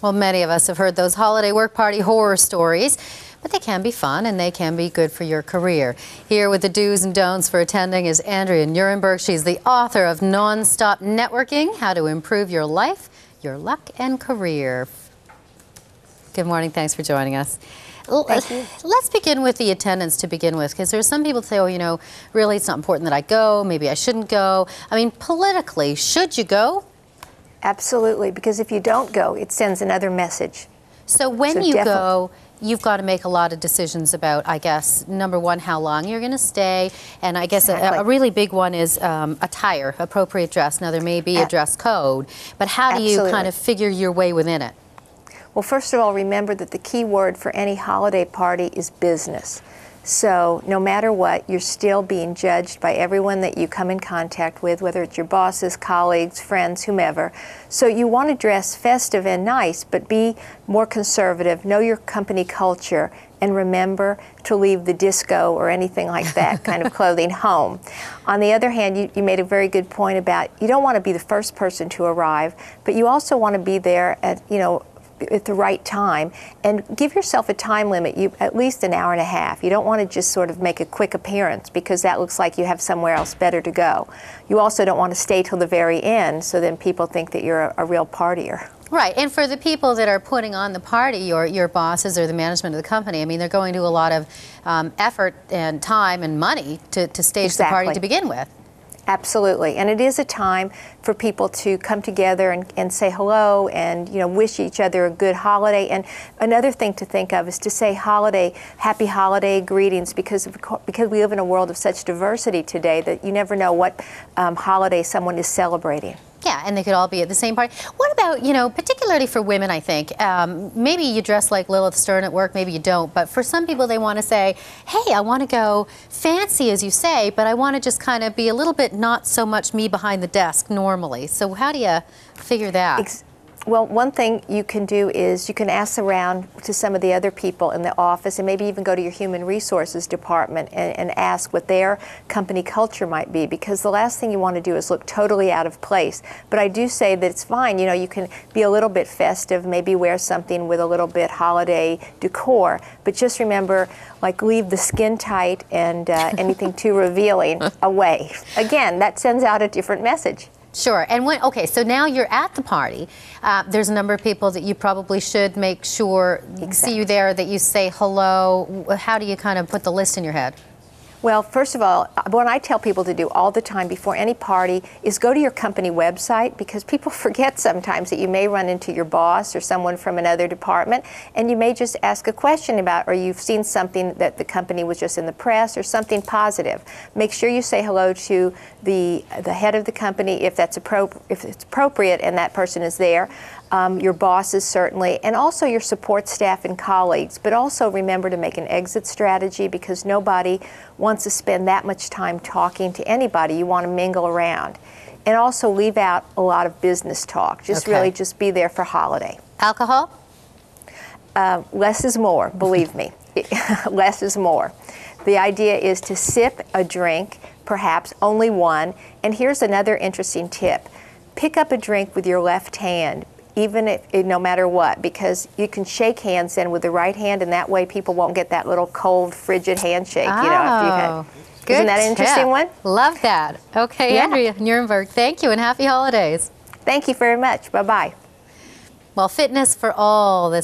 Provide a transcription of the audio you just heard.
Well, many of us have heard those holiday work party horror stories, but they can be fun and they can be good for your career. Here with the do's and don'ts for attending is Andrea Nierenberg. She's the author of Non-Stop Networking, How to Improve Your Life, Your Luck, and Career. Good morning. Thanks for joining us. Thank you. Let's begin with the attendance to begin with, because there's some people say, oh, you know, really it's not important that I go, maybe I shouldn't go. I mean, politically, should you go? Absolutely, because if you don't go, it sends another message. So when you go, you've got to make a lot of decisions about, I guess, number one, how long you're going to stay, and I guess a really big one is attire, appropriate dress. Now, there may be a dress code, but how do you kind of figure your way within it? Well, first of all, remember that the key word for any holiday party is business. So no matter what, you're still being judged by everyone that you come in contact with, whether it's your bosses, colleagues, friends, whomever. So you want to dress festive and nice, but be more conservative, know your company culture, and remember to leave the disco or anything like that kind of clothing home. On the other hand, you made a very good point about you don't want to be the first person to arrive, but you also want to be there at, at the right time, and give yourself a time limit, at least an hour and a half. You don't want to just sort of make a quick appearance, because that looks like you have somewhere else better to go. You also don't want to stay till the very end, so then people think that you're a real partier. Right, and for the people that are putting on the party, your bosses or the management of the company, I mean, they're going to a lot of effort and time and money to stage the party to begin with. Absolutely, and it is a time for people to come together and say hello and wish each other a good holiday. And another thing to think of is to say happy holiday greetings, because we live in a world of such diversity today that you never know what holiday someone is celebrating. Yeah, and they could all be at the same party. What about, particularly for women, I think, maybe you dress like Lilith Stern at work, maybe you don't, but for some people they want to say, hey, I want to go fancy, as you say, but I want to just kind of be a little bit not so much me behind the desk normally. So how do you figure that? Well, one thing you can do is you can ask around to some of the other people in the office, and maybe even go to your human resources department and ask what their company culture might be, because the last thing you want to do is look totally out of place. But I do say that it's fine, you can be a little bit festive, maybe wear something with a little bit holiday decor, but just remember, like, leave the skin tight and anything too revealing away. Again, that sends out a different message. Sure. And okay, so now you're at the party. There's a number of people that you probably should make sure see you there, that you say hello. How do you kind of put the list in your head? Well, first of all, what I tell people to do all the time before any party is go to your company website, because people forget sometimes that you may run into your boss or someone from another department, and you may just ask a question about, or you've seen something that the company was just in the press or something positive. Make sure you say hello to the head of the company if it's appropriate and that person is there. Your bosses, certainly, and also your support staff and colleagues. But also remember to make an exit strategy, because nobody wants to spend that much time talking to anybody. You want to mingle around. And also leave out a lot of business talk. Just really just be there for holiday. Alcohol? Less is more, believe me. Less is more. The idea is to sip a drink, perhaps only one. And here's another interesting tip. Pick up a drink with your left hand, no matter what, because you can shake hands then with the right hand, and that way people won't get that little cold, frigid handshake. Oh, good. Isn't that an interesting one? Love that. Okay, yeah. Andrea Nierenberg, thank you and happy holidays. Thank you very much. Bye-bye. Well, fitness for all.